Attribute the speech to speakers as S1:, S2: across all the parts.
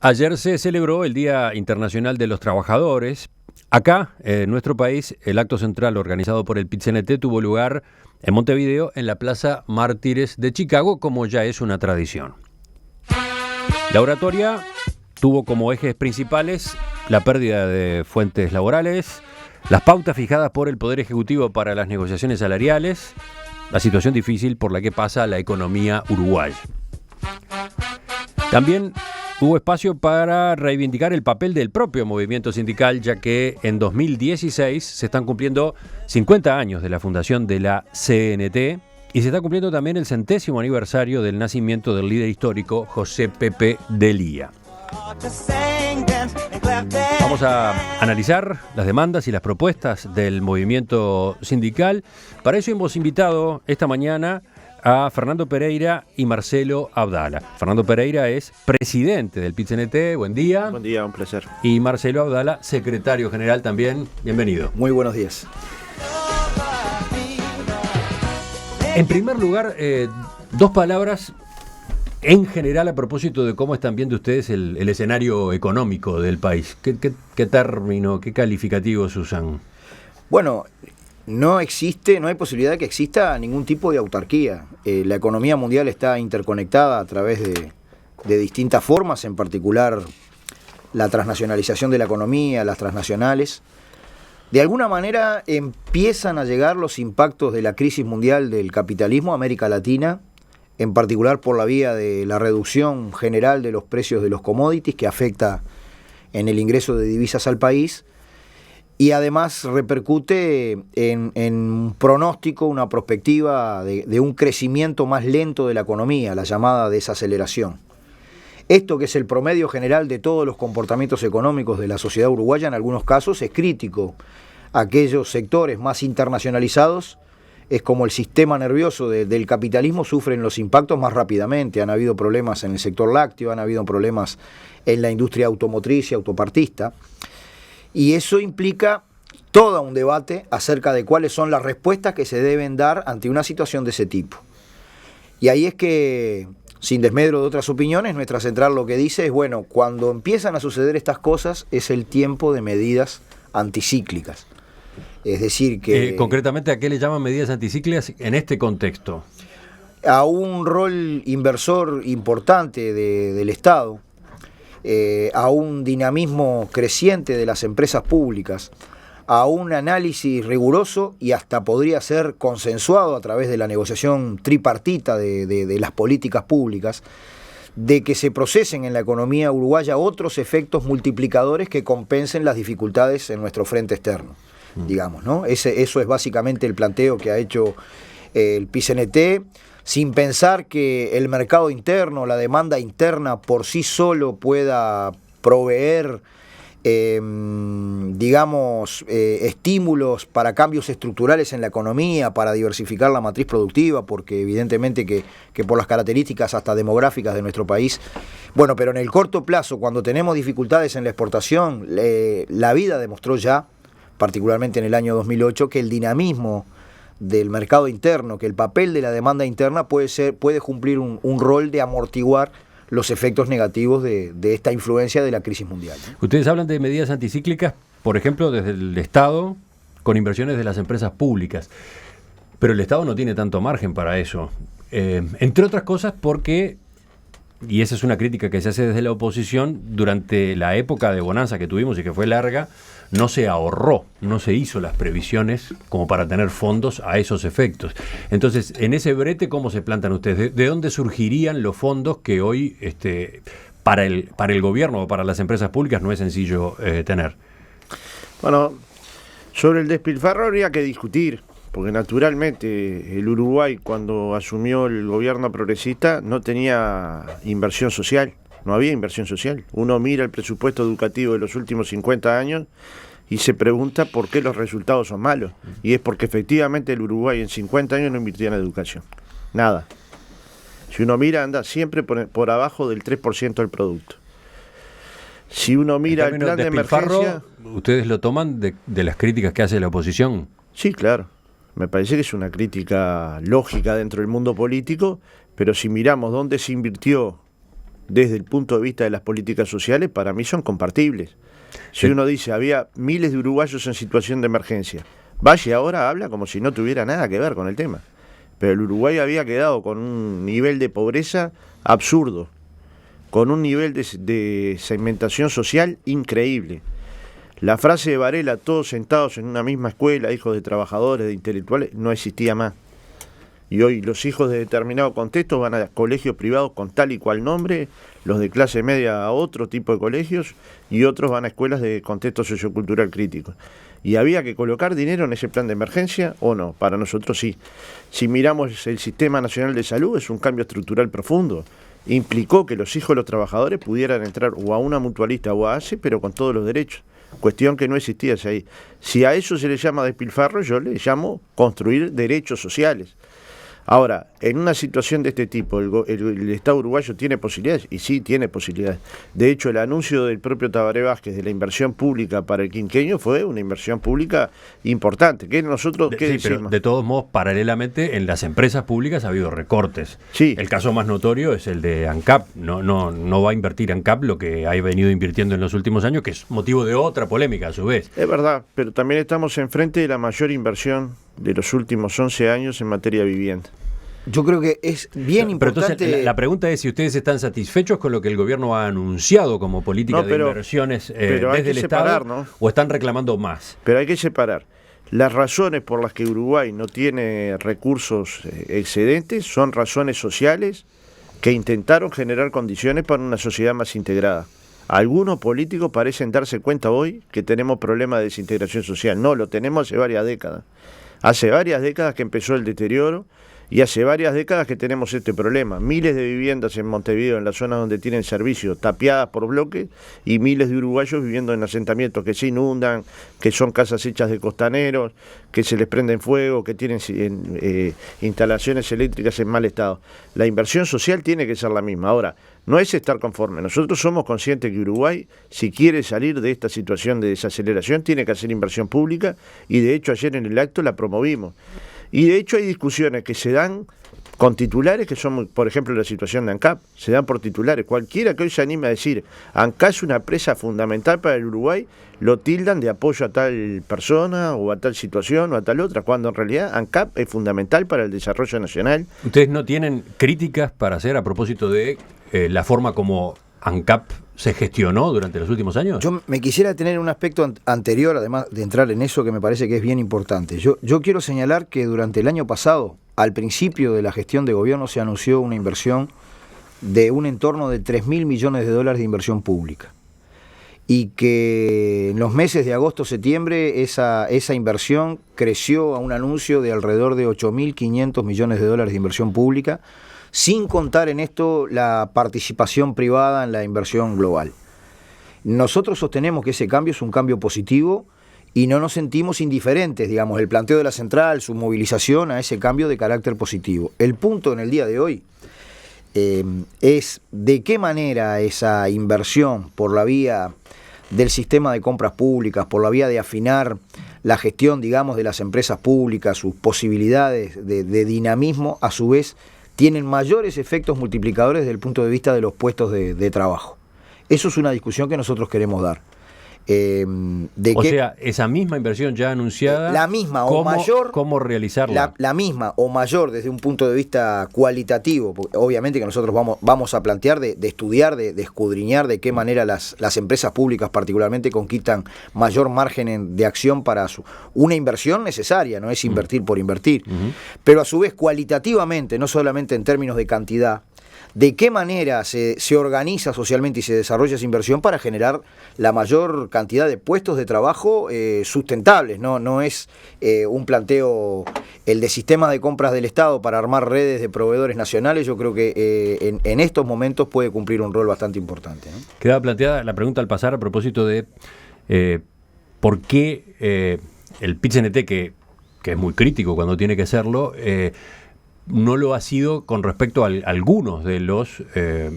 S1: Ayer se celebró el Día Internacional de los Trabajadores. Acá, en nuestro país, el acto central organizado por el PIT-CNT tuvo lugar en Montevideo, en la Plaza Mártires de Chicago, como ya es una tradición. La oratoria tuvo como ejes principales la pérdida de fuentes laborales, las pautas fijadas por el Poder Ejecutivo para las negociaciones salariales, la situación difícil por la que pasa la economía uruguaya. También hubo espacio para reivindicar el papel del propio movimiento sindical, ya que en 2016 se están cumpliendo 50 años de la fundación de la CNT y se está cumpliendo también el 100º aniversario del nacimiento del líder histórico José Pepe Delía. Vamos a analizar las demandas y las propuestas del movimiento sindical. Para eso hemos invitado esta mañana a Fernando Pereira y Marcelo Abdala. Fernando Pereira es presidente del PIT-CNT. Buen día.
S2: Buen día, un placer.
S1: Y Marcelo Abdala, secretario general también. Bienvenido.
S3: Muy buenos días.
S1: En primer lugar, dos palabras en general a propósito de cómo están viendo ustedes el escenario económico del país. ¿Qué término, qué calificativos usan?
S3: Bueno, no hay posibilidad de que exista ningún tipo de autarquía. La economía mundial está interconectada a través de distintas formas, en particular la transnacionalización de la economía, las transnacionales. De alguna manera empiezan a llegar los impactos de la crisis mundial del capitalismo a América Latina, en particular por la vía de la reducción general de los precios de los commodities, que afecta en el ingreso de divisas al país, y además repercute en un pronóstico, una perspectiva de un crecimiento más lento de la economía, la llamada desaceleración. Esto, que es el promedio general de todos los comportamientos económicos de la sociedad uruguaya, en algunos casos es crítico. Aquellos sectores más internacionalizados, es como el sistema nervioso del capitalismo, sufren los impactos más rápidamente. Han habido problemas en el sector lácteo, han habido problemas en la industria automotriz y autopartista. Y eso implica todo un debate acerca de cuáles son las respuestas que se deben dar ante una situación de ese tipo. Y ahí es que, sin desmedro de otras opiniones, nuestra central lo que dice es, bueno, cuando empiezan a suceder estas cosas es el tiempo de medidas anticíclicas. Es decir que...
S1: concretamente, ¿a qué le llaman medidas anticíclicas en este contexto?
S3: A un rol inversor importante del Estado, a un dinamismo creciente de las empresas públicas, a un análisis riguroso y hasta podría ser consensuado a través de la negociación tripartita de las políticas públicas, de que se procesen en la economía uruguaya otros efectos multiplicadores que compensen las dificultades en nuestro frente externo, digamos, ¿no? Eso es básicamente el planteo que ha hecho el PIT-CNT, sin pensar que el mercado interno, la demanda interna por sí solo pueda proveer, estímulos para cambios estructurales en la economía, para diversificar la matriz productiva, porque evidentemente que por las características hasta demográficas de nuestro país, bueno, pero en el corto plazo, cuando tenemos dificultades en la exportación, la vida demostró ya, particularmente en el año 2008, que el dinamismo del mercado interno, que el papel de la demanda interna puede cumplir un rol de amortiguar los efectos negativos de esta influencia de la crisis mundial.
S1: Ustedes hablan de medidas anticíclicas, por ejemplo, desde el Estado, con inversiones de las empresas públicas, pero el Estado no tiene tanto margen para eso, entre otras cosas porque, y esa es una crítica que se hace desde la oposición, durante la época de bonanza que tuvimos y que fue larga, no se ahorró, no se hizo las previsiones como para tener fondos a esos efectos. Entonces, en ese brete, ¿cómo se plantan ustedes? ¿De dónde surgirían los fondos que hoy para el gobierno o para las empresas públicas no es sencillo tener?
S2: Bueno, sobre el despilfarro habría que discutir, porque naturalmente el Uruguay, cuando asumió el gobierno progresista, no tenía inversión social. No había inversión social. Uno mira el presupuesto educativo de los últimos 50 años y se pregunta por qué los resultados son malos. Y es porque efectivamente el Uruguay en 50 años no invirtió en educación. Nada. Si uno mira, anda siempre por abajo del 3% del producto. Si uno mira el plan de emergencia...
S1: ¿Ustedes lo toman de las críticas que hace la oposición?
S2: Sí, claro. Me parece que es una crítica lógica dentro del mundo político, pero si miramos dónde se invirtió desde el punto de vista de las políticas sociales, para mí son compartibles. Si uno dice, había miles de uruguayos en situación de emergencia, Valle ahora habla como si no tuviera nada que ver con el tema. Pero el Uruguay había quedado con un nivel de pobreza absurdo, con un nivel de segmentación social increíble. La frase de Varela, todos sentados en una misma escuela, hijos de trabajadores, de intelectuales, no existía más. Y hoy los hijos de determinado contexto van a colegios privados con tal y cual nombre, los de clase media a otro tipo de colegios, y otros van a escuelas de contexto sociocultural crítico. ¿Y había que colocar dinero en ese plan de emergencia o no? Para nosotros sí. Si miramos el Sistema Nacional de Salud, es un cambio estructural profundo. Implicó que los hijos de los trabajadores pudieran entrar o a una mutualista o a ACE, pero con todos los derechos. Cuestión que no existía ahí. Si a eso se le llama despilfarro, yo le llamo construir derechos sociales. Ahora, en una situación de este tipo, el Estado uruguayo tiene posibilidades, y sí tiene posibilidades. De hecho, el anuncio del propio Tabaré Vázquez de la inversión pública para el quinquenio fue una inversión pública importante. ¿Qué nosotros qué decimos?
S1: Pero de todos modos, paralelamente, en las empresas públicas ha habido recortes.
S2: Sí.
S1: El caso más notorio es el de ANCAP. No va a invertir ANCAP lo que ha venido invirtiendo en los últimos años, que es motivo de otra polémica a su vez.
S2: Es verdad, pero también estamos enfrente de la mayor inversión de los últimos 11 años en materia de vivienda.
S3: Yo creo que es bien importante.
S1: Pero entonces la pregunta es si ustedes están satisfechos con lo que el gobierno ha anunciado como política de inversiones desde el Estado, ¿no? ¿O están reclamando más?
S2: Pero hay que separar. Las razones por las que Uruguay no tiene recursos excedentes son razones sociales que intentaron generar condiciones para una sociedad más integrada. Algunos políticos parecen darse cuenta hoy que tenemos problemas de desintegración social. No, lo tenemos hace varias décadas. Hace varias décadas que empezó el deterioro. Y hace varias décadas que tenemos este problema. Miles de viviendas en Montevideo, en las zonas donde tienen servicio, tapiadas por bloques, y miles de uruguayos viviendo en asentamientos que se inundan, que son casas hechas de costaneros, que se les prenden fuego, que tienen instalaciones eléctricas en mal estado. La inversión social tiene que ser la misma. Ahora, no es estar conforme. Nosotros somos conscientes que Uruguay, si quiere salir de esta situación de desaceleración, tiene que hacer inversión pública, y de hecho ayer en el acto la promovimos. Y de hecho hay discusiones que se dan con titulares que son, por ejemplo, la situación de ANCAP, se dan por titulares. Cualquiera que hoy se anime a decir ANCAP es una empresa fundamental para el Uruguay, lo tildan de apoyo a tal persona o a tal situación o a tal otra, cuando en realidad ANCAP es fundamental para el desarrollo nacional.
S1: ¿Ustedes no tienen críticas para hacer a propósito de la forma como ANCAP se gestionó durante los últimos años?
S3: Yo me quisiera tener un aspecto anterior, además de entrar en eso, que me parece que es bien importante. Yo quiero señalar que durante el año pasado, al principio de la gestión de gobierno, se anunció una inversión de un entorno de 3.000 millones de dólares de inversión pública. Y que en los meses de agosto-septiembre esa inversión creció a un anuncio de alrededor de 8.500 millones de dólares de inversión pública, sin contar en esto la participación privada en la inversión global. Nosotros sostenemos que ese cambio es un cambio positivo y no nos sentimos indiferentes, digamos, el planteo de la central, su movilización a ese cambio de carácter positivo. El punto en el día de hoy es de qué manera esa inversión por la vía del sistema de compras públicas, por la vía de afinar la gestión, digamos, de las empresas públicas, sus posibilidades de dinamismo, a su vez, tienen mayores efectos multiplicadores desde el punto de vista de los puestos de trabajo. Eso es una discusión que nosotros queremos dar.
S1: O sea, esa misma inversión ya anunciada,
S3: la misma o mayor,
S1: ¿cómo realizarla?
S3: La misma o mayor desde un punto de vista cualitativo, porque obviamente que nosotros vamos a plantear de estudiar, de escudriñar de qué manera las empresas públicas particularmente conquistan mayor margen de acción para una inversión necesaria, no es invertir por invertir, pero a su vez cualitativamente, no solamente en términos de cantidad, de qué manera se organiza socialmente y se desarrolla esa inversión para generar la mayor cantidad de puestos de trabajo sustentables. No es un planteo, el de sistemas de compras del Estado para armar redes de proveedores nacionales. Yo creo que en estos momentos puede cumplir un rol bastante importante, ¿no?
S1: Queda planteada la pregunta al pasar a propósito de por qué el PIT-CNT, que es muy crítico cuando tiene que serlo, no lo ha sido con respecto a algunos de los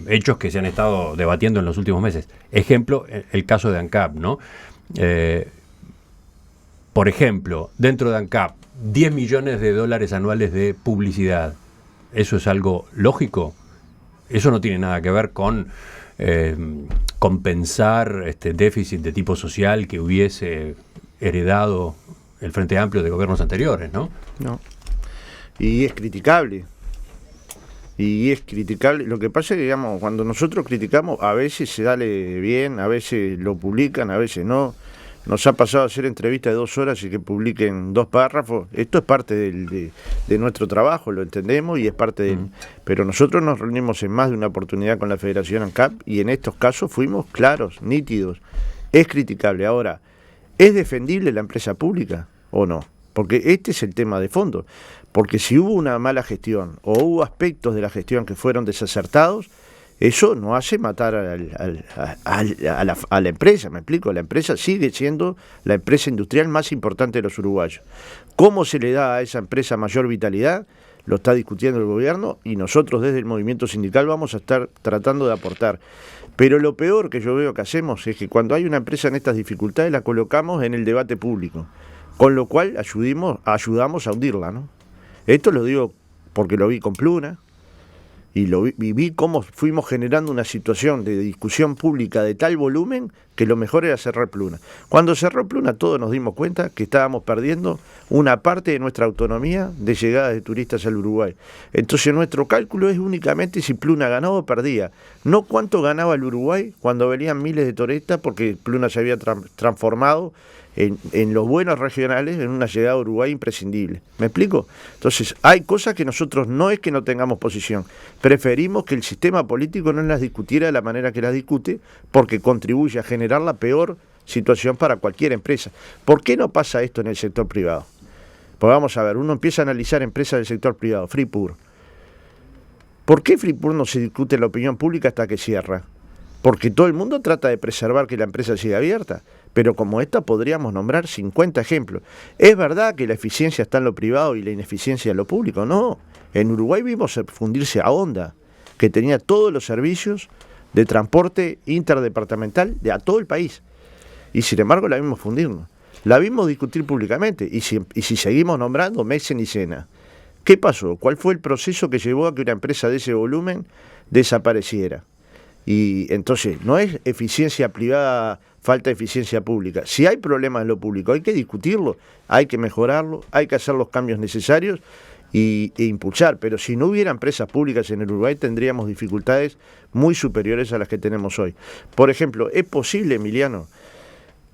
S1: hechos que se han estado debatiendo en los últimos meses. Ejemplo, el caso de ANCAP, ¿no? Por ejemplo, dentro de ANCAP, 10 millones de dólares anuales de publicidad. ¿Eso es algo lógico? eso no tiene nada que ver con compensar déficit de tipo social que hubiese heredado el Frente Amplio de gobiernos anteriores, ¿no?
S2: No. Y es criticable. Lo que pasa es que, digamos, cuando nosotros criticamos, a veces se sale bien, a veces lo publican, a veces no. Nos ha pasado a hacer entrevistas de 2 horas y que publiquen 2 párrafos. Esto es parte de nuestro trabajo, lo entendemos y es parte del... Pero nosotros nos reunimos en más de una oportunidad con la Federación ANCAP y en estos casos fuimos claros, nítidos. Es criticable. Ahora, ¿es defendible la empresa pública o no? Porque este es el tema de fondo. Porque si hubo una mala gestión o hubo aspectos de la gestión que fueron desacertados, eso no hace matar a la empresa, ¿me explico? La empresa sigue siendo la empresa industrial más importante de los uruguayos. ¿Cómo se le da a esa empresa mayor vitalidad? Lo está discutiendo el gobierno y nosotros desde el movimiento sindical vamos a estar tratando de aportar. Pero lo peor que yo veo que hacemos es que cuando hay una empresa en estas dificultades la colocamos en el debate público, con lo cual ayudamos a hundirla, ¿no? Esto lo digo porque lo vi con Pluna, y vi cómo fuimos generando una situación de discusión pública de tal volumen que lo mejor era cerrar Pluna. Cuando cerró Pluna todos nos dimos cuenta que estábamos perdiendo una parte de nuestra autonomía de llegada de turistas al Uruguay. Entonces nuestro cálculo es únicamente si Pluna ganaba o perdía, no cuánto ganaba el Uruguay cuando venían miles de turistas, porque Pluna se había transformado en los buenos regionales, en una llegada a Uruguay imprescindible. ¿Me explico? Entonces, hay cosas que nosotros no es que no tengamos posición, preferimos que el sistema político no las discutiera de la manera que las discute, porque contribuye a generar la peor situación para cualquier empresa. ¿Por qué no pasa esto en el sector privado? Pues vamos a ver, uno empieza a analizar empresas del sector privado, Fripur. ¿Por qué Fripur no se discute en la opinión pública hasta que cierra? Porque todo el mundo trata de preservar que la empresa siga abierta, pero como esta podríamos nombrar 50 ejemplos. ¿Es verdad que la eficiencia está en lo privado y la ineficiencia en lo público? No. En Uruguay vimos fundirse a Honda, que tenía todos los servicios de transporte interdepartamental a todo el país. Y sin embargo la vimos fundirnos. La vimos discutir públicamente. Y si seguimos nombrando, Messen y Sena. ¿Qué pasó? ¿Cuál fue el proceso que llevó a que una empresa de ese volumen desapareciera? Y entonces, no es eficiencia privada, falta de eficiencia pública. Si hay problemas en lo público, hay que discutirlo, hay que mejorarlo, hay que hacer los cambios necesarios e impulsar. Pero si no hubiera empresas públicas en el Uruguay, tendríamos dificultades muy superiores a las que tenemos hoy. Por ejemplo, ¿es posible, Emiliano,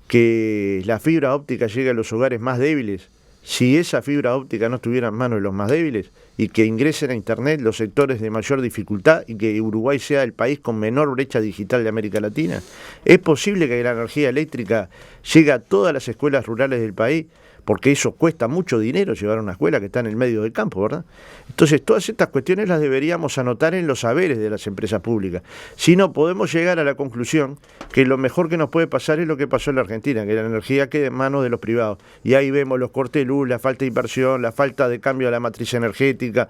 S2: que la fibra óptica llegue a los hogares más débiles si esa fibra óptica no estuviera en manos de los más débiles y que ingresen a Internet los sectores de mayor dificultad y que Uruguay sea el país con menor brecha digital de América Latina? ¿Es posible que la energía eléctrica llegue a todas las escuelas rurales del país? Porque eso cuesta mucho dinero llevar a una escuela que está en el medio del campo, ¿verdad? Entonces, todas estas cuestiones las deberíamos anotar en los saberes de las empresas públicas. Si no, podemos llegar a la conclusión que lo mejor que nos puede pasar es lo que pasó en la Argentina, que la energía quede en manos de los privados. Y ahí vemos los cortes de luz, la falta de inversión, la falta de cambio de la matriz energética,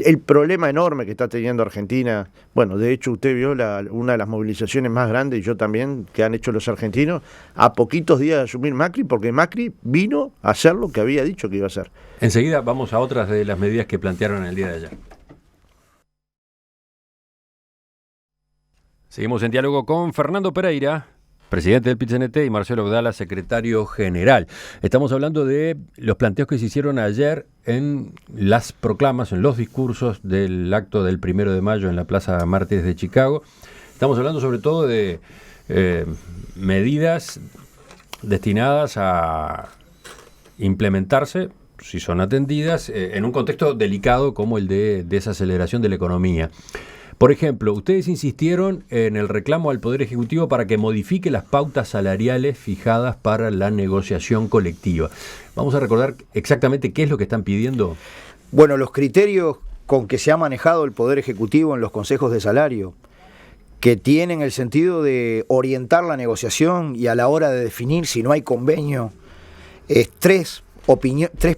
S2: el problema enorme que está teniendo Argentina. Bueno, de hecho usted vio una de las movilizaciones más grandes, y yo también, que han hecho los argentinos a poquitos días de asumir Macri, porque Macri vino a hacer lo que había dicho que iba a hacer.
S1: Enseguida vamos a otras de las medidas que plantearon el día de ayer. Seguimos en diálogo con Fernando Pereira, presidente del PIT-CNT, y Marcelo Abdala, secretario general. Estamos hablando de los planteos que se hicieron ayer en las proclamas, en los discursos del acto del 1 de mayo en la Plaza Mártires de Chicago. Estamos hablando sobre todo de medidas destinadas a implementarse, si son atendidas, en un contexto delicado como el de desaceleración de la economía. Por ejemplo, ustedes insistieron en el reclamo al Poder Ejecutivo para que modifique las pautas salariales fijadas para la negociación colectiva. Vamos a recordar exactamente qué es lo que están pidiendo.
S3: Bueno, los criterios con que se ha manejado el Poder Ejecutivo en los consejos de salario, que tienen el sentido de orientar la negociación y a la hora de definir si no hay convenio, es tres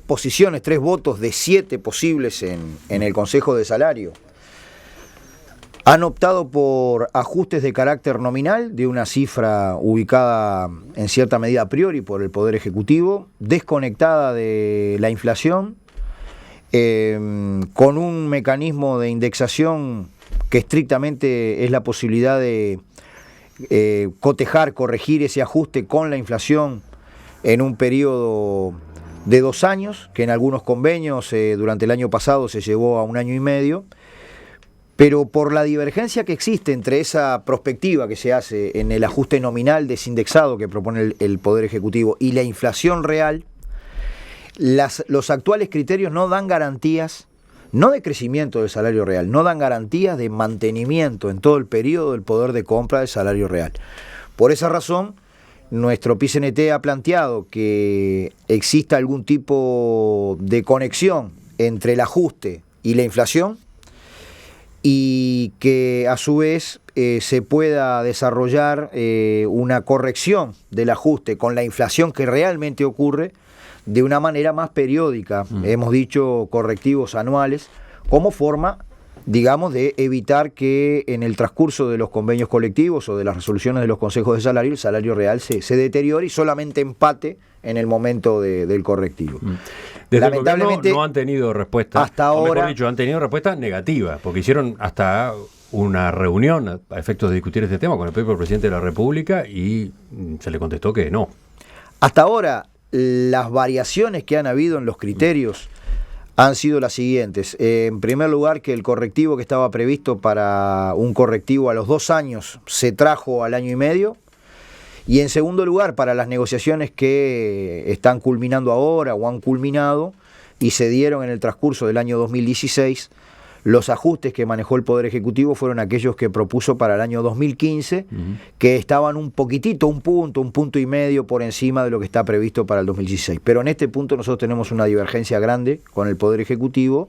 S3: posiciones, 3 votos de 7 posibles en el Consejo de Salario. Han optado por ajustes de carácter nominal de una cifra ubicada en cierta medida a priori por el Poder Ejecutivo, desconectada de la inflación, con un mecanismo de indexación que estrictamente es la posibilidad de cotejar, corregir ese ajuste con la inflación en un periodo de 2 años, que en algunos convenios durante el año pasado se llevó a 1 año y medio, pero por la divergencia que existe entre esa prospectiva que se hace en el ajuste nominal desindexado que propone el Poder Ejecutivo y la inflación real, los actuales criterios no dan garantías, no de crecimiento del salario real, no dan garantías de mantenimiento en todo el periodo del poder de compra del salario real. Por esa razón, nuestro PICNT ha planteado que exista algún tipo de conexión entre el ajuste y la inflación y que a su vez se pueda desarrollar una corrección del ajuste con la inflación que realmente ocurre de una manera más periódica. Hemos dicho correctivos anuales como forma, digamos, de evitar que en el transcurso de los convenios colectivos o de las resoluciones de los consejos de salario, el salario real se deteriore y solamente empate en el momento del correctivo.
S1: Desde lamentablemente no han tenido respuesta,
S3: hasta ahora,
S1: o mejor dicho, han tenido respuesta negativa, porque hicieron hasta una reunión a efectos de discutir este tema con el propio presidente de la República y se le contestó que no.
S3: Hasta ahora, las variaciones que han habido en los criterios han sido las siguientes. En primer lugar, que el correctivo que estaba previsto para un correctivo a los 2 años se trajo al 1 año y medio. Y en segundo lugar, para las negociaciones que están culminando ahora o han culminado y se dieron en el transcurso del año 2016, los ajustes que manejó el Poder Ejecutivo fueron aquellos que propuso para el año 2015, que estaban un poquitito, un punto y medio por encima de lo que está previsto para el 2016. Pero en este punto nosotros tenemos una divergencia grande con el Poder Ejecutivo.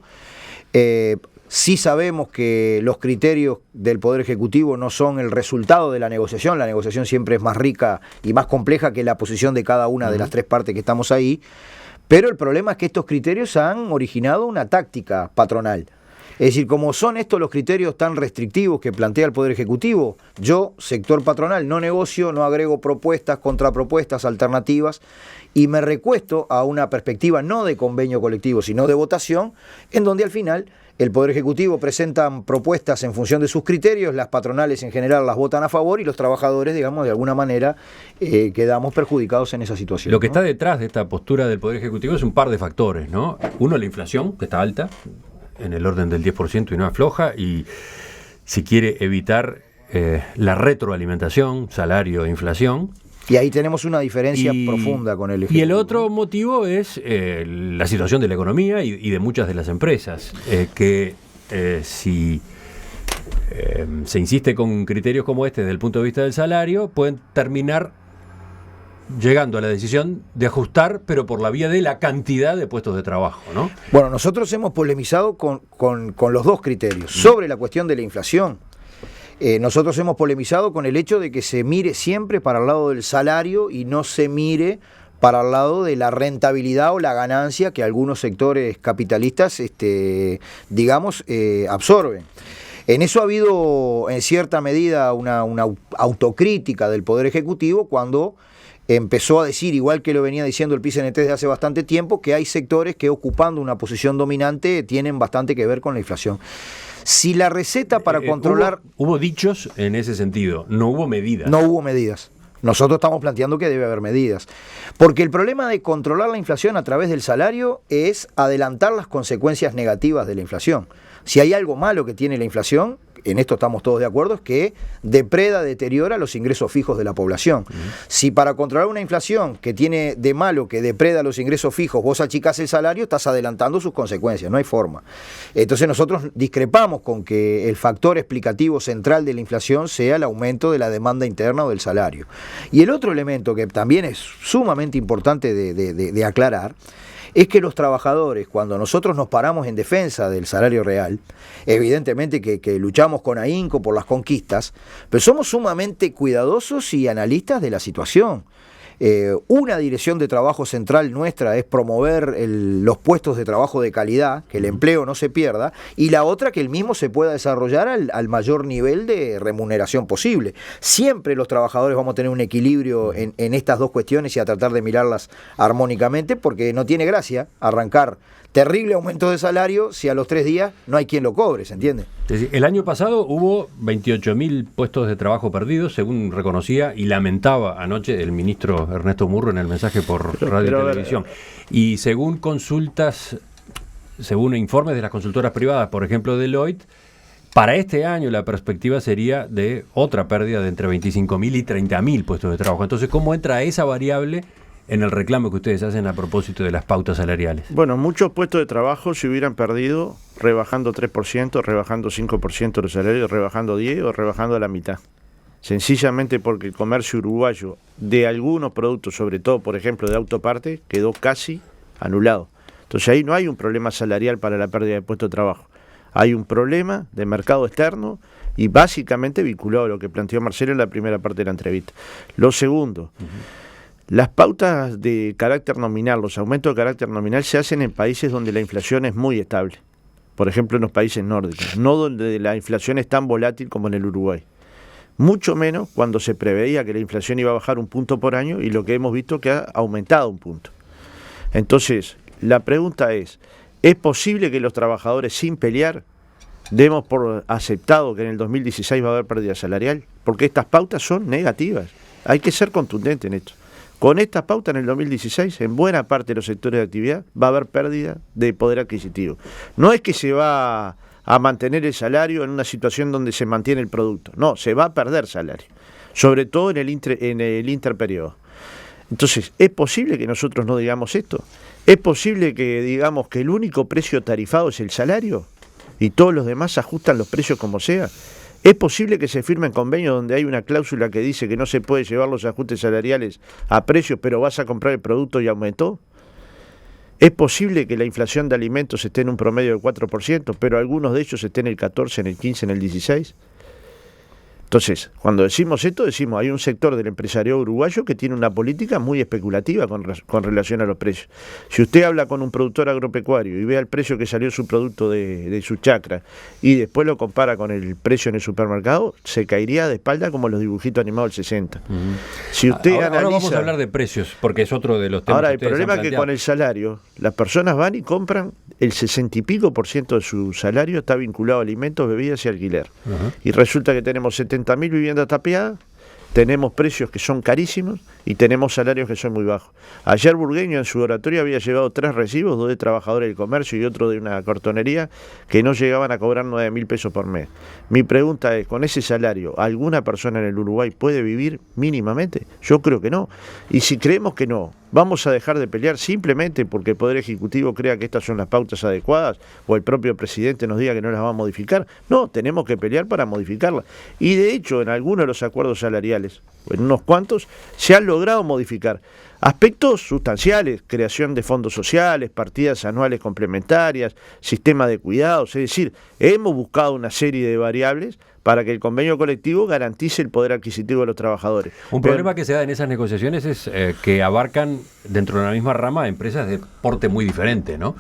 S3: Sí sabemos que los criterios del Poder Ejecutivo no son el resultado de la negociación siempre es más rica y más compleja que la posición de cada una de las 3 partes que estamos ahí, pero el problema es que estos criterios han originado una táctica patronal. Es decir, como son estos los criterios tan restrictivos que plantea el Poder Ejecutivo, yo, sector patronal, no negocio, no agrego propuestas, contrapropuestas, alternativas, y me recuesto a una perspectiva no de convenio colectivo, sino de votación, en donde al final el Poder Ejecutivo presenta propuestas en función de sus criterios, las patronales en general las votan a favor y los trabajadores, digamos, de alguna manera quedamos perjudicados en esa situación.
S1: Lo que está detrás de esta postura del Poder Ejecutivo es un par de factores, ¿no? Uno, la inflación, que está alta, en el orden del 10% y no afloja, y si quiere evitar la retroalimentación, salario e inflación.
S3: Y ahí tenemos una diferencia profunda con el Ejecutivo.
S1: Y el otro motivo es la situación de la economía y de muchas de las empresas, que si se insiste con criterios como este desde el punto de vista del salario, pueden terminar llegando a la decisión de ajustar, pero por la vía de la cantidad de puestos de trabajo, ¿no?
S3: Bueno, nosotros hemos polemizado con los 2 criterios. Sobre la cuestión de la inflación, nosotros hemos polemizado con el hecho de que se mire siempre para el lado del salario y no se mire para el lado de la rentabilidad o la ganancia que algunos sectores capitalistas, digamos, absorben. En eso ha habido, en cierta medida, una autocrítica del Poder Ejecutivo cuando empezó a decir, igual que lo venía diciendo el PICNT desde hace bastante tiempo, que hay sectores que ocupando una posición dominante tienen bastante que ver con la inflación. Si la receta para controlar...
S1: Hubo dichos en ese sentido, no hubo medidas.
S3: No hubo medidas. Nosotros estamos planteando que debe haber medidas. Porque el problema de controlar la inflación a través del salario es adelantar las consecuencias negativas de la inflación. Si hay algo malo que tiene la inflación, en esto estamos todos de acuerdo, es que depreda, deteriora los ingresos fijos de la población. Si para controlar una inflación que tiene de malo, que depreda los ingresos fijos, vos achicás el salario, estás adelantando sus consecuencias, no hay forma. Entonces nosotros discrepamos con que el factor explicativo central de la inflación sea el aumento de la demanda interna o del salario. Y el otro elemento que también es sumamente importante de aclarar, es que los trabajadores, cuando nosotros nos paramos en defensa del salario real, evidentemente que luchamos con ahínco por las conquistas, pero somos sumamente cuidadosos y analistas de la situación. Una dirección de trabajo central nuestra es promover los puestos de trabajo de calidad, que el empleo no se pierda, y la otra que el mismo se pueda desarrollar al mayor nivel de remuneración posible. Siempre los trabajadores vamos a tener un equilibrio en estas dos cuestiones y a tratar de mirarlas armónicamente, porque no tiene gracia arrancar terrible aumento de salario si a los 3 días no hay quien lo cobre, ¿se entiende?
S1: Es decir, el año pasado hubo 28.000 puestos de trabajo perdidos, según reconocía y lamentaba anoche el ministro Ernesto Murro en el mensaje por radio y televisión. Y según consultas, según informes de las consultoras privadas, por ejemplo Deloitte, para este año la perspectiva sería de otra pérdida de entre 25.000 y 30.000 puestos de trabajo. Entonces, ¿cómo entra esa variable en el reclamo que ustedes hacen a propósito de las pautas salariales?
S2: Bueno, muchos puestos de trabajo se hubieran perdido rebajando 3%, rebajando 5% los salarios, rebajando 10% o rebajando a la mitad. Sencillamente porque el comercio uruguayo de algunos productos, sobre todo, por ejemplo, de autoparte, quedó casi anulado. Entonces ahí no hay un problema salarial para la pérdida de puestos de trabajo. Hay un problema de mercado externo y básicamente vinculado a lo que planteó Marcelo en la primera parte de la entrevista. Lo segundo, las pautas de carácter nominal, los aumentos de carácter nominal se hacen en países donde la inflación es muy estable. Por ejemplo, en los países nórdicos, no donde la inflación es tan volátil como en el Uruguay. Mucho menos cuando se preveía que la inflación iba a bajar 1 punto por año y lo que hemos visto que ha aumentado 1 punto. Entonces, la pregunta ¿es posible que los trabajadores sin pelear demos por aceptado que en el 2016 va a haber pérdida salarial? Porque estas pautas son negativas. Hay que ser contundente en esto. Con esta pauta en el 2016, en buena parte de los sectores de actividad, va a haber pérdida de poder adquisitivo. No es que se va a mantener el salario en una situación donde se mantiene el producto. No, se va a perder salario, sobre todo en el interperiodo. Entonces, ¿es posible que nosotros no digamos esto? ¿Es posible que digamos que el único precio tarifado es el salario y todos los demás ajustan los precios como sea? ¿Es posible que se firmen convenios donde hay una cláusula que dice que no se puede llevar los ajustes salariales a precios, pero vas a comprar el producto y aumentó? ¿Es posible que la inflación de alimentos esté en un promedio del 4%, pero algunos de ellos estén en el 14, en el 15, en el 16%? Entonces, cuando decimos esto, decimos hay un sector del empresariado uruguayo que tiene una política muy especulativa con relación a los precios. Si usted habla con un productor agropecuario y ve el precio que salió su producto de su chacra y después lo compara con el precio en el supermercado, se caería de espalda como los dibujitos animados del 60. Si usted
S1: ahora vamos a hablar de precios, porque es otro de los temas.
S2: Ahora, el problema es que con el salario, las personas van y compran el 60 y pico % de su salario está vinculado a alimentos, bebidas y alquiler. Y resulta que tenemos 70.000 viviendas tapiadas, tenemos precios que son carísimos y tenemos salarios que son muy bajos. Ayer Burgueño en su oratorio había llevado 3 recibos, 2 de trabajadores del comercio y otro de una cartonería, que no llegaban a cobrar 9.000 pesos por mes. Mi pregunta es, ¿con ese salario alguna persona en el Uruguay puede vivir mínimamente? Yo creo que no. Y si creemos que no, ¿vamos a dejar de pelear simplemente porque el Poder Ejecutivo crea que estas son las pautas adecuadas o el propio presidente nos diga que no las va a modificar? No, tenemos que pelear para modificarlas. Y de hecho, en algunos de los acuerdos salariales, en unos cuantos, se han logrado modificar aspectos sustanciales, creación de fondos sociales, partidas anuales complementarias, sistema de cuidados, es decir, hemos buscado una serie de variables para que el convenio colectivo garantice el poder adquisitivo de los trabajadores.
S1: Un problema que se da en esas negociaciones es que abarcan dentro de la misma rama empresas de porte muy diferente, ¿no?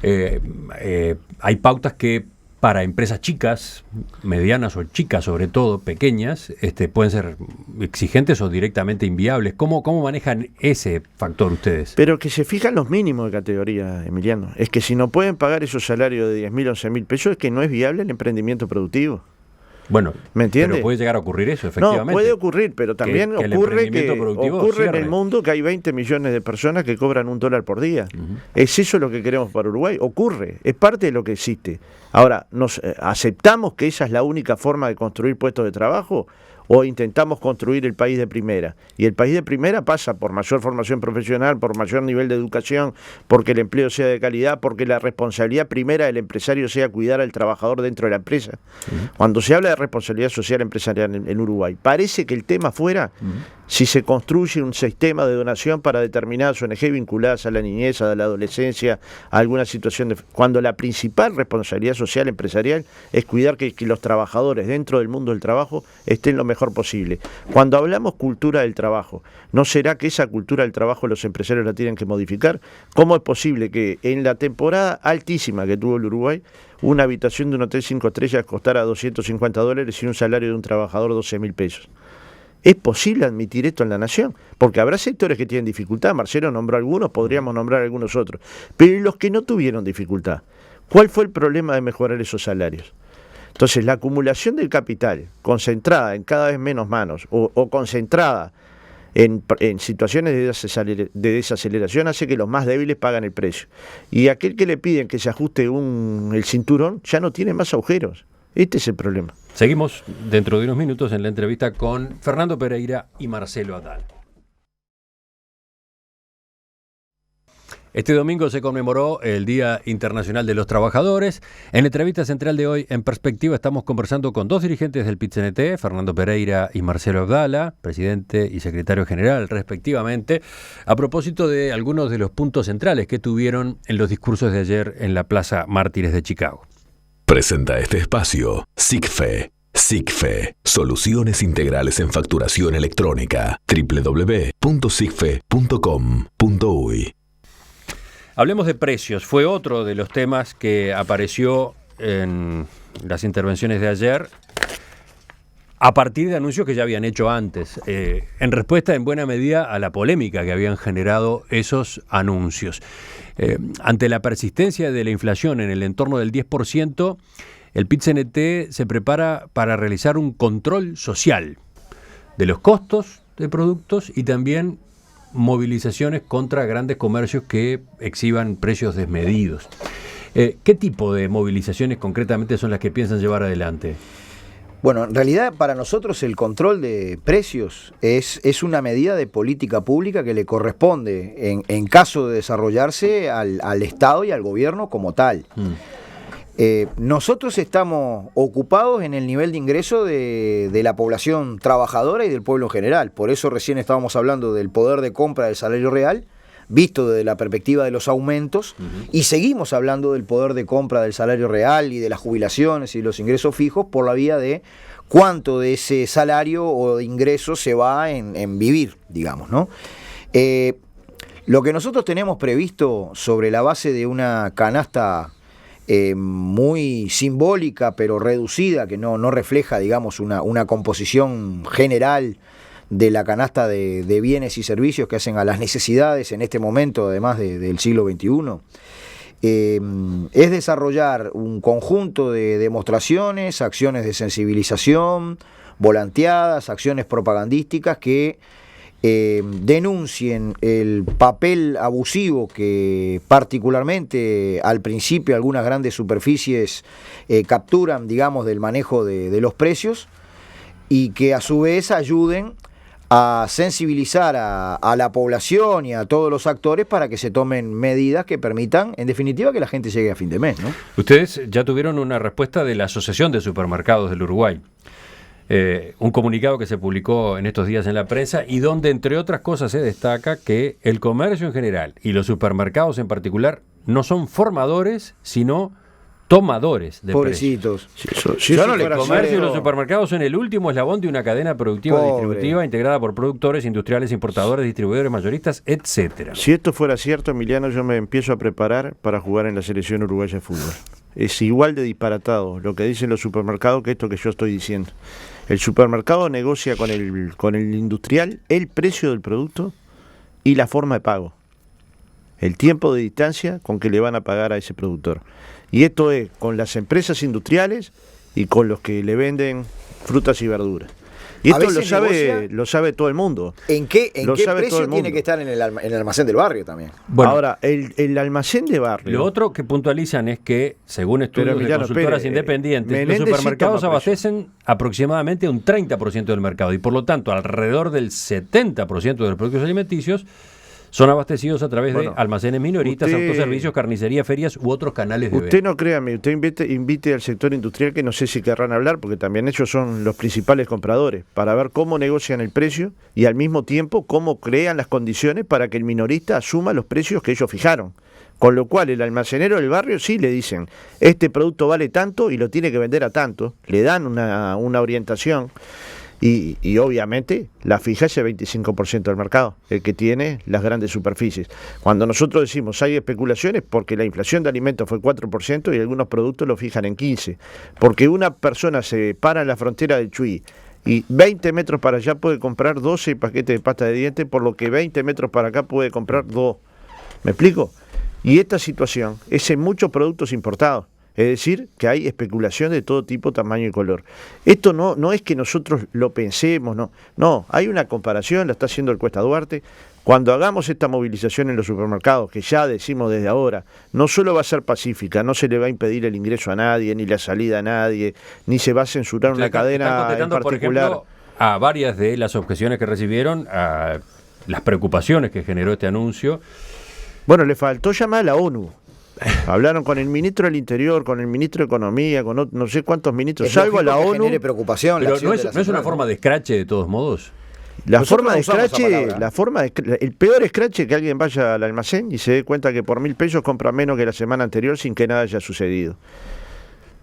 S1: Hay pautas que para empresas chicas, medianas o chicas sobre todo, pequeñas, pueden ser exigentes o directamente inviables. ¿Cómo manejan ese factor ustedes?
S2: Pero que se fijan los mínimos de categoría, Emiliano. Es que si no pueden pagar esos salarios de 10.000 o 11.000 pesos, es que no es viable el emprendimiento productivo.
S1: Bueno,
S2: ¿me entiende?
S1: Pero puede llegar a ocurrir eso, efectivamente.
S2: No, puede ocurrir, pero también ocurre en el mundo que hay 20 millones de personas que cobran $1 por día. ¿Es eso lo que queremos para Uruguay? Ocurre, es parte de lo que existe. Ahora, ¿nos aceptamos que esa es la única forma de construir puestos de trabajo? ¿O intentamos construir el país de primera? Y el país de primera pasa por mayor formación profesional, por mayor nivel de educación, porque el empleo sea de calidad, porque la responsabilidad primera del empresario sea cuidar al trabajador dentro de la empresa. Cuando se habla de responsabilidad social empresarial en Uruguay, parece que el tema fuera si se construye un sistema de donación para determinadas ONG vinculadas a la niñez, a la adolescencia, a alguna situación cuando la principal responsabilidad social empresarial es cuidar que los trabajadores dentro del mundo del trabajo estén lo mejor posible. Cuando hablamos cultura del trabajo, ¿no será que esa cultura del trabajo los empresarios la tienen que modificar? ¿Cómo es posible que en la temporada altísima que tuvo el Uruguay, una habitación de un hotel 5 estrellas costara $250 y un salario de un trabajador 12.000 pesos? ¿Es posible admitir esto en la nación? Porque habrá sectores que tienen dificultad, Marcelo nombró algunos, podríamos nombrar algunos otros, pero ¿y los que no tuvieron dificultad? ¿Cuál fue el problema de mejorar esos salarios? Entonces, la acumulación del capital, concentrada en cada vez menos manos, o concentrada en situaciones de desaceleración, hace que los más débiles pagan el precio. Y aquel que le piden que se ajuste el cinturón, ya no tiene más agujeros. Este es el problema.
S1: Seguimos dentro de unos minutos en la entrevista con Fernando Pereira y Marcelo Haddad. Este domingo se conmemoró el Día Internacional de los Trabajadores. En la entrevista central de hoy, en Perspectiva, estamos conversando con dos dirigentes del PIT-CNT, Fernando Pereira y Marcelo Abdala, presidente y secretario general, respectivamente, a propósito de algunos de los puntos centrales que tuvieron en los discursos de ayer en la Plaza Mártires de Chicago.
S4: Presenta este espacio SICFE. SICFE, soluciones integrales en facturación electrónica. www.sicfe.com.uy.
S1: Hablemos de precios. Fue otro de los temas que apareció en las intervenciones de ayer a partir de anuncios que ya habían hecho antes, en respuesta en buena medida a la polémica que habían generado esos anuncios. Ante la persistencia de la inflación en el entorno del 10%, el PIT-CNT se prepara para realizar un control social de los costos de productos y también movilizaciones contra grandes comercios que exhiban precios desmedidos. ¿Qué tipo de movilizaciones concretamente son las que piensan llevar adelante?
S3: Bueno, en realidad para nosotros el control de precios es una medida de política pública que le corresponde, en caso de desarrollarse, al Estado y al gobierno como tal. Nosotros estamos ocupados en el nivel de ingreso de la población trabajadora y del pueblo en general. Por eso recién estábamos hablando del poder de compra del salario real, visto desde la perspectiva de los aumentos, y seguimos hablando del poder de compra del salario real y de las jubilaciones y los ingresos fijos por la vía de cuánto de ese salario o de ingreso se va en vivir, digamos, ¿no? Lo que nosotros tenemos previsto sobre la base de una canasta muy simbólica pero reducida, que no refleja, digamos, una composición general de la canasta de bienes y servicios que hacen a las necesidades en este momento, además del siglo XXI, es desarrollar un conjunto de demostraciones, acciones de sensibilización, volanteadas, acciones propagandísticas que denuncien el papel abusivo que particularmente al principio algunas grandes superficies capturan, digamos, del manejo de los precios, y que a su vez ayuden a sensibilizar a la población y a todos los actores para que se tomen medidas que permitan, en definitiva, que la gente llegue a fin de mes, ¿no?
S1: Ustedes ya tuvieron una respuesta de la Asociación de Supermercados del Uruguay. Un comunicado que se publicó en estos días en la prensa y donde, entre otras cosas, se destaca que el comercio en general y los supermercados en particular no son formadores, sino tomadores de
S3: pobrecitos.
S1: precios. El comercio y los supermercados son el último eslabón de una cadena productiva distributiva integrada por productores, industriales, importadores, distribuidores, mayoristas, etcétera.
S2: Si esto fuera cierto, Emiliano, yo me empiezo a preparar para jugar en la selección uruguaya de fútbol. Es igual de disparatado lo que dicen los supermercados que esto que yo estoy diciendo. El supermercado negocia con el industrial el precio del producto y la forma de pago. El tiempo de distancia con que le van a pagar a ese productor. Y esto es con las empresas industriales y con los que le venden frutas y verduras. Y esto lo sabe todo el mundo.
S3: ¿En qué precio tiene que estar en el almacén del barrio también?
S1: Bueno,
S2: ahora, el almacén de barrio.
S1: Lo otro que puntualizan es que, según estudios de consultoras independientes, los supermercados abastecen aproximadamente un 30% del mercado y por lo tanto alrededor del 70% de los productos alimenticios son abastecidos a través
S2: Bueno,
S1: de almacenes minoristas,
S2: usted-
S1: autoservicios, carnicería, ferias u otros canales de
S2: Usted
S1: venta.
S2: no créame, usted invite al sector industrial, que no sé si querrán hablar, porque también ellos son los principales compradores, para ver cómo negocian el precio y al mismo tiempo cómo crean las condiciones para que el minorista asuma los precios que ellos fijaron. Con lo cual el almacenero del barrio sí le dicen, este producto vale tanto y lo tiene que vender a tanto, le dan una orientación. Y obviamente la fija es el 25% del mercado, el que tiene las grandes superficies. Cuando nosotros decimos hay especulaciones, porque la inflación de alimentos fue 4% y algunos productos lo fijan en 15%. Porque una persona se para en la frontera del Chuy y 20 metros para allá puede comprar 12 paquetes de pasta de dientes, por lo que 20 metros para acá puede comprar 2. ¿Me explico? Y esta situación es en muchos productos importados. Es decir, que hay especulación de todo tipo, tamaño y color. Esto no es que nosotros lo pensemos, no, hay una comparación, la está haciendo el Cuesta Duarte. Cuando hagamos esta movilización en los supermercados, que ya decimos desde ahora, no solo va a ser pacífica, no se le va a impedir el ingreso a nadie, ni la salida a nadie, ni se va a censurar una
S1: Están
S2: cadena en
S1: contestando,
S2: particular.
S1: por ejemplo, a varias de las objeciones que recibieron, a las preocupaciones que generó este anuncio.
S2: Bueno, le faltó llamar a la ONU. Hablaron con el ministro del Interior, con el ministro de Economía, con no sé cuántos ministros,
S3: Es
S2: salvo a la
S3: lógico que
S2: ONU.
S3: genere preocupación la
S1: Pero
S3: acción
S1: no
S3: de la
S1: es una
S3: central,
S1: forma
S3: ¿no?
S1: de escrache de todos modos.
S2: La
S3: Nosotros
S2: forma de
S3: no usamos esa
S2: escrache,
S3: palabra.
S2: el peor escrache es que alguien vaya al almacén y se dé cuenta que por 1.000 pesos compra menos que la semana anterior sin que nada haya sucedido.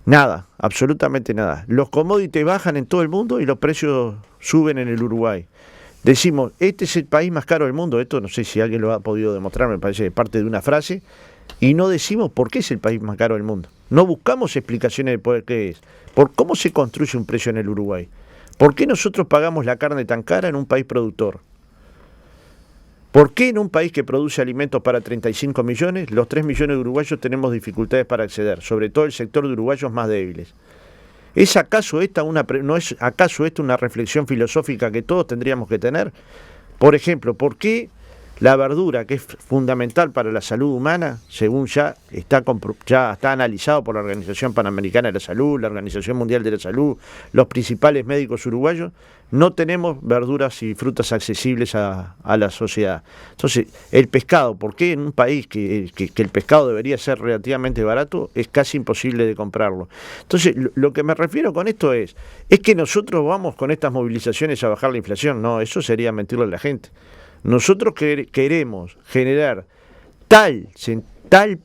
S2: Nada, absolutamente nada. Los commodities bajan en todo el mundo y los precios suben en el Uruguay. Decimos, este es el país más caro del mundo. Esto no sé si alguien lo ha podido demostrar, me parece parte de una frase. Y no decimos por qué es el país más caro del mundo. No buscamos explicaciones de por qué es. Por cómo se construye un precio en el Uruguay. ¿Por qué nosotros pagamos la carne tan cara en un país productor? ¿Por qué en un país que produce alimentos para 35 millones, los 3 millones de uruguayos tenemos dificultades para acceder? Sobre todo el sector de uruguayos más débiles. ¿Es acaso esta no es acaso esta una reflexión filosófica que todos tendríamos que tener? Por ejemplo, ¿por qué la verdura, que es fundamental para la salud humana, según ya está analizado por la Organización Panamericana de la Salud, la Organización Mundial de la Salud, los principales médicos uruguayos, no tenemos verduras y frutas accesibles a la sociedad? Entonces, el pescado, ¿por qué en un país que el pescado debería ser relativamente barato, es casi imposible de comprarlo? Entonces, lo que me refiero con esto es que nosotros vamos con estas movilizaciones a bajar la inflación. No, eso sería mentirle a la gente. Nosotros queremos generar tal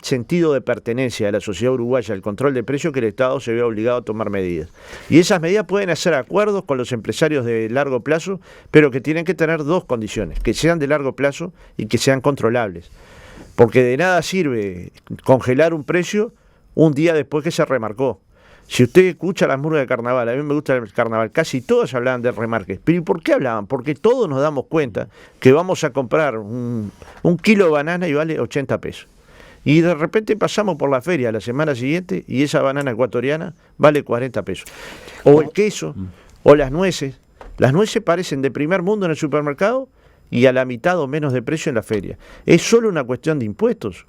S2: sentido de pertenencia a la sociedad uruguaya al control de precios que el Estado se vea obligado a tomar medidas. Y esas medidas pueden hacer acuerdos con los empresarios de largo plazo, pero que tienen que tener dos condiciones, que sean de largo plazo y que sean controlables. Porque de nada sirve congelar un precio un día después que se remarcó. Si usted escucha las murgas de carnaval, a mí me gusta el carnaval, casi todos hablaban de remarques. ¿Pero y por qué hablaban? Porque todos nos damos cuenta que vamos a comprar un kilo de banana y vale 80 pesos. Y de repente pasamos por la feria la semana siguiente y esa banana ecuatoriana vale 40 pesos. O el queso, o las nueces. Las nueces parecen de primer mundo en el supermercado y a la mitad o menos de precio en la feria. ¿Es solo una cuestión de impuestos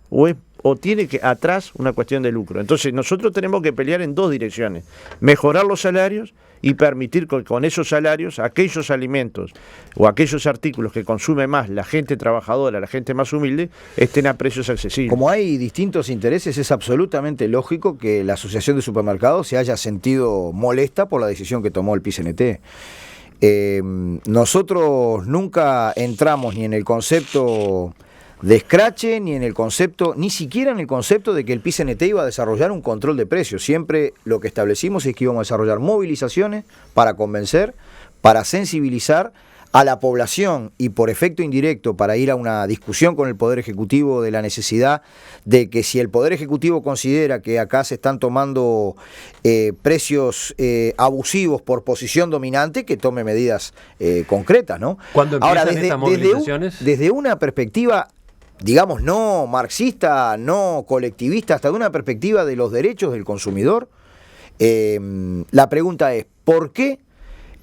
S2: o tiene que atrás una cuestión de lucro? Entonces nosotros tenemos que pelear en dos direcciones: mejorar los salarios y permitir que con esos salarios aquellos alimentos o aquellos artículos que consume más la gente trabajadora, la gente más humilde, estén a precios accesibles.
S3: Como hay distintos intereses, es absolutamente lógico que la Asociación de Supermercados se haya sentido molesta por la decisión que tomó el PICNT. Nosotros nunca entramos ni en el concepto de escrache, ni siquiera en el concepto de que el PICNT iba a desarrollar un control de precios. Siempre lo que establecimos es que íbamos a desarrollar movilizaciones para convencer, para sensibilizar a la población y por efecto indirecto para ir a una discusión con el Poder Ejecutivo de la necesidad de que si el Poder Ejecutivo considera que acá se están tomando precios abusivos por posición dominante, que tome medidas concretas, ¿no?
S1: ¿Cuándo empiezan estas movilizaciones?
S3: Desde una perspectiva, digamos, no marxista, no colectivista, hasta de una perspectiva de los derechos del consumidor, la pregunta es, ¿por qué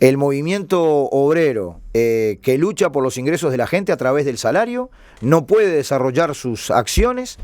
S3: el movimiento obrero que lucha por los ingresos de la gente a través del salario no puede desarrollar sus acciones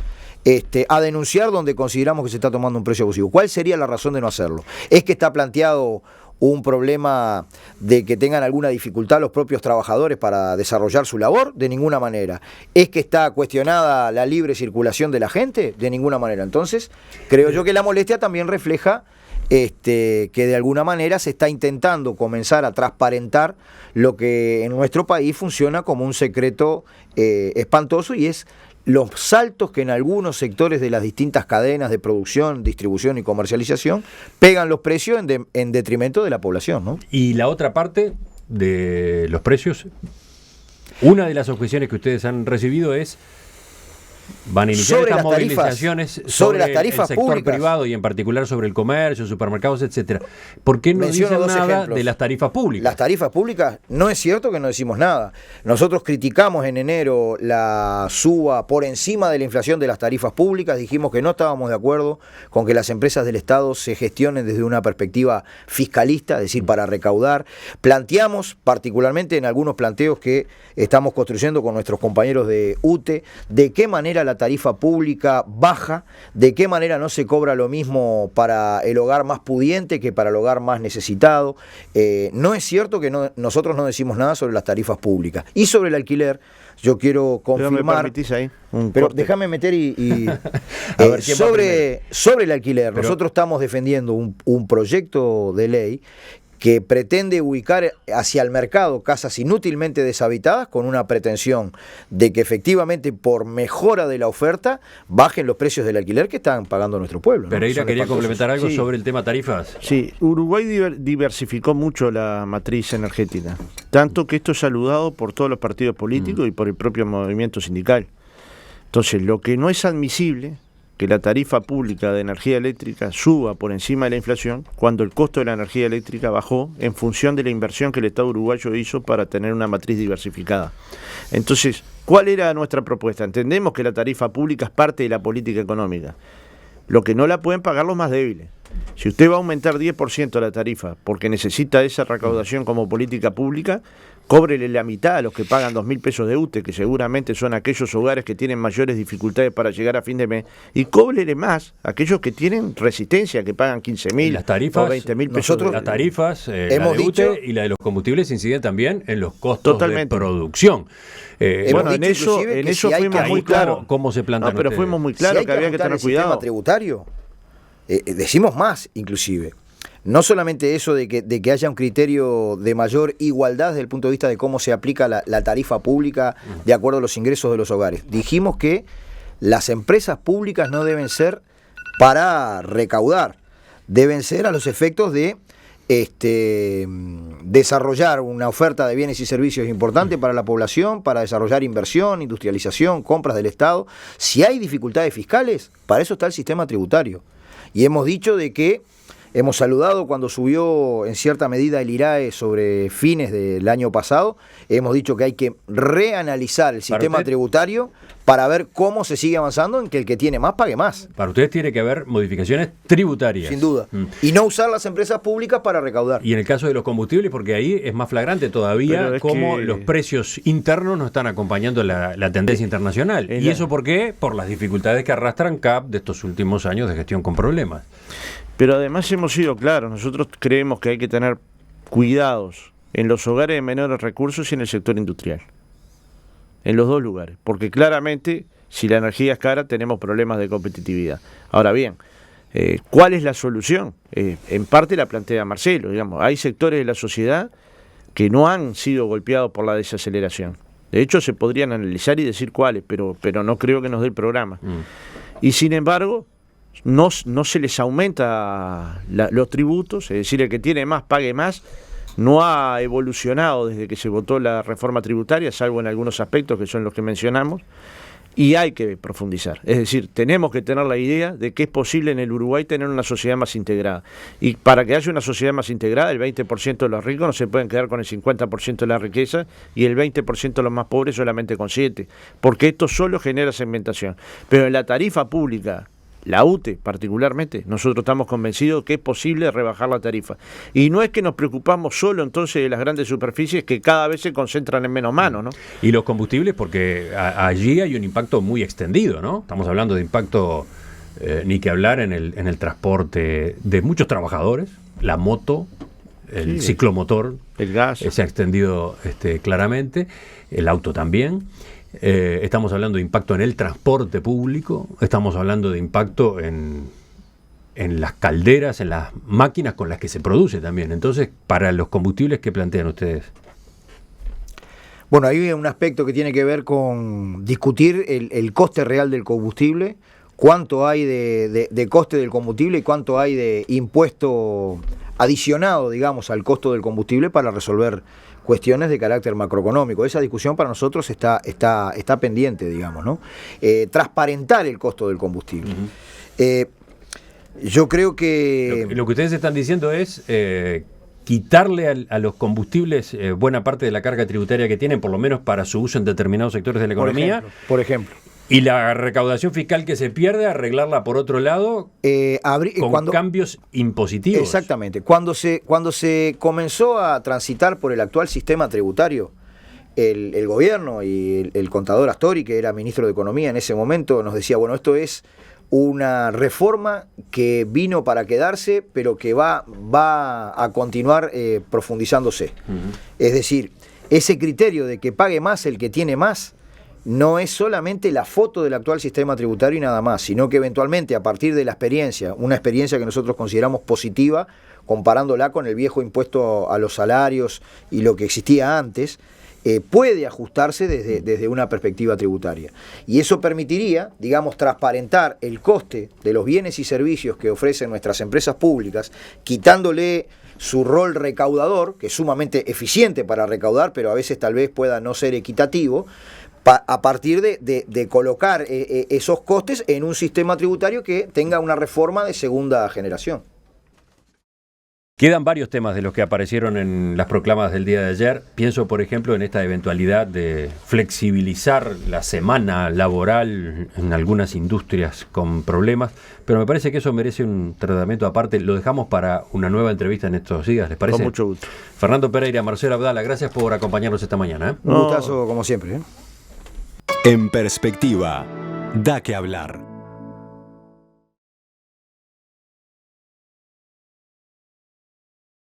S3: a denunciar donde consideramos que se está tomando un precio abusivo? ¿Cuál sería la razón de no hacerlo? ¿Es que está planteado un problema de que tengan alguna dificultad los propios trabajadores para desarrollar su labor, de ninguna manera. ¿Es que está cuestionada la libre circulación de la gente? De ninguna manera. Entonces, creo yo que la molestia también refleja que de alguna manera se está intentando comenzar a transparentar lo que en nuestro país funciona como un secreto espantoso, y es los saltos que en algunos sectores de las distintas cadenas de producción, distribución y comercialización pegan los precios en detrimento de la población, ¿no?
S1: Y la otra parte de los precios, una de las objeciones que ustedes han recibido es: van a iniciar
S3: sobre
S1: estas
S3: las tarifas,
S1: movilizaciones
S3: sobre las tarifas
S1: el sector
S3: públicas
S1: privado y en particular sobre el comercio, supermercados, etcétera. ¿Por qué no
S3: Menciono
S1: dicen
S3: dos
S1: nada
S3: ejemplos.
S1: de las tarifas públicas?
S3: Las tarifas públicas, no es cierto que no decimos nada. Nosotros criticamos en enero la suba por encima de la inflación de las tarifas públicas, dijimos que no estábamos de acuerdo con que las empresas del Estado se gestionen desde una perspectiva fiscalista, es decir, para recaudar. Planteamos, particularmente en algunos planteos que estamos construyendo con nuestros compañeros de UTE, de qué manera la tarifa pública baja, de qué manera no se cobra lo mismo para el hogar más pudiente que para el hogar más necesitado. No es cierto que nosotros no decimos nada sobre las tarifas públicas. Y sobre el alquiler, yo quiero confirmar...
S2: ¿Me permitís ahí un
S3: pero
S2: corte?
S3: déjame meter
S1: A ver, ¿quién va
S3: sobre el alquiler.
S1: Pero
S3: nosotros estamos defendiendo un proyecto de ley que pretende ubicar hacia el mercado casas inútilmente deshabitadas, con una pretensión de que efectivamente por mejora de la oferta bajen los precios del alquiler que están pagando nuestro pueblo, ¿no?
S1: Pereira,
S3: Son
S1: quería
S3: espantosos.
S1: complementar algo
S2: Sí.
S1: sobre el tema tarifas.
S2: Sí, Uruguay diversificó mucho la matriz energética, tanto que esto es saludado por todos los partidos políticos y por el propio movimiento sindical. Entonces, lo que no es admisible, que la tarifa pública de energía eléctrica suba por encima de la inflación, cuando el costo de la energía eléctrica bajó en función de la inversión que el Estado uruguayo hizo para tener una matriz diversificada. Entonces, ¿cuál era nuestra propuesta? Entendemos que la tarifa pública es parte de la política económica. Lo que no la pueden pagar los más débiles. Si usted va a aumentar 10% la tarifa porque necesita esa recaudación como política pública, cóbrele la mitad a los que pagan 2.000 pesos de UTE, que seguramente son aquellos hogares que tienen mayores dificultades para llegar a fin de mes, y cóbrele más a aquellos que tienen resistencia, que pagan 15.000
S1: Las tarifas,
S2: o 20.000 pesos.
S3: nosotros-
S1: Las tarifas, la
S3: hemos
S1: de UTE
S3: dicho-
S1: y la de los combustibles inciden también en los costos
S2: Totalmente.
S1: de producción.
S3: Hemos
S2: Bueno,
S3: dicho
S2: en eso,
S3: inclusive
S2: en
S3: que
S2: eso
S3: si hay
S2: fuimos
S3: que
S2: muy
S3: ajustar-
S2: claros.
S1: ¿Cómo se plantean
S2: No, pero
S1: ustedes?
S2: fuimos muy
S3: Si
S2: claros
S3: hay
S2: que había que
S3: ajustar
S2: tener
S3: el sistema
S2: cuidado.
S3: tributario, decimos más, inclusive. No solamente eso de que haya un criterio de mayor igualdad desde el punto de vista de cómo se aplica la tarifa pública de acuerdo a los ingresos de los hogares. Dijimos que las empresas públicas no deben ser para recaudar, deben ser a los efectos de desarrollar una oferta de bienes y servicios importante para la población, para desarrollar inversión, industrialización, compras del Estado. Si hay dificultades fiscales, para eso está el sistema tributario. Y hemos dicho de que hemos saludado cuando subió en cierta medida el IRAE sobre fines del año pasado. Hemos dicho que hay que reanalizar el sistema
S1: usted-
S3: tributario para ver cómo se sigue avanzando en que el que tiene más pague más.
S1: Para ustedes tiene que haber modificaciones tributarias.
S3: Sin duda. Y no usar las empresas públicas para recaudar.
S1: Y en el caso de los combustibles, porque ahí es más flagrante todavía
S2: Pero es
S1: cómo
S2: que-
S1: los precios internos no están acompañando la tendencia internacional. ¿Y eso por qué? Por las dificultades que arrastran CAP de estos últimos años de gestión con problemas.
S2: Pero además hemos sido claros, nosotros creemos que hay que tener cuidados en los hogares de menores recursos y en el sector industrial. En los dos lugares, porque claramente si la energía es cara tenemos problemas de competitividad. Ahora bien, ¿cuál es la solución? En parte la plantea Marcelo, digamos, hay sectores de la sociedad que no han sido golpeados por la desaceleración. De hecho se podrían analizar y decir cuáles, pero no creo que nos dé el programa. Y sin embargo, no se les aumenta los tributos, es decir, el que tiene más pague más. No ha evolucionado desde que se votó la reforma tributaria, salvo en algunos aspectos que son los que mencionamos, y hay que profundizar. Es decir, tenemos que tener la idea de que es posible en el Uruguay tener una sociedad más integrada. Y para que haya una sociedad más integrada, el 20% de los ricos no se pueden quedar con el 50% de la riqueza y el 20% de los más pobres solamente con 7%, porque esto solo genera segmentación. Pero en la tarifa pública, la UTE particularmente, nosotros estamos convencidos que es posible rebajar la tarifa. Y no es que nos preocupamos solo entonces de las grandes superficies que cada vez se concentran en menos manos, ¿no?
S1: Y los combustibles, porque allí hay un impacto muy extendido, ¿no? Estamos hablando de impacto, ni que hablar en el transporte de muchos trabajadores, la moto, el ciclomotor,
S2: el gas
S1: se ha extendido claramente, el auto también. Estamos hablando de impacto en el transporte público, estamos hablando de impacto en las calderas, en las máquinas con las que se produce también. Entonces, para los combustibles, ¿qué plantean ustedes?
S3: Bueno, hay un aspecto que tiene que ver con discutir el coste real del combustible, cuánto hay de coste del combustible y cuánto hay de impuesto adicionado, digamos, al costo del combustible para resolver cuestiones de carácter macroeconómico. Esa discusión para nosotros está pendiente, digamos, ¿no? Transparentar el costo del combustible. Yo creo que...
S1: Lo que ustedes están diciendo es quitarle a los combustibles buena parte de la carga tributaria que tienen, por lo menos para su uso en determinados sectores de la economía.
S3: Por ejemplo.
S1: Y la recaudación fiscal que se pierde, arreglarla por otro lado con cambios impositivos.
S3: Exactamente. Cuando se comenzó a transitar por el actual sistema tributario, el gobierno y el contador Astori, que era ministro de Economía en ese momento, nos decía, bueno, esto es una reforma que vino para quedarse, pero que va a continuar profundizándose. Es decir, ese criterio de que pague más el que tiene más, no es solamente la foto del actual sistema tributario y nada más, sino que eventualmente a partir de la experiencia, una experiencia que nosotros consideramos positiva, comparándola con el viejo impuesto a los salarios y lo que existía antes, puede ajustarse desde una perspectiva tributaria. Y eso permitiría, digamos, transparentar el coste de los bienes y servicios que ofrecen nuestras empresas públicas, quitándole su rol recaudador, que es sumamente eficiente para recaudar, pero a veces tal vez pueda no ser equitativo, a partir de colocar esos costes en un sistema tributario que tenga una reforma de segunda generación.
S1: Quedan varios temas de los que aparecieron en las proclamas del día de ayer. Pienso, por ejemplo, en esta eventualidad de flexibilizar la semana laboral en algunas industrias con problemas, pero me parece que eso merece un tratamiento aparte. Lo dejamos para una nueva entrevista en estos días, ¿les parece?
S2: Con mucho gusto.
S1: Fernando Pereira, Marcelo Abdala, gracias por acompañarnos esta mañana.
S3: Un gustazo como siempre.
S4: En perspectiva, da que hablar.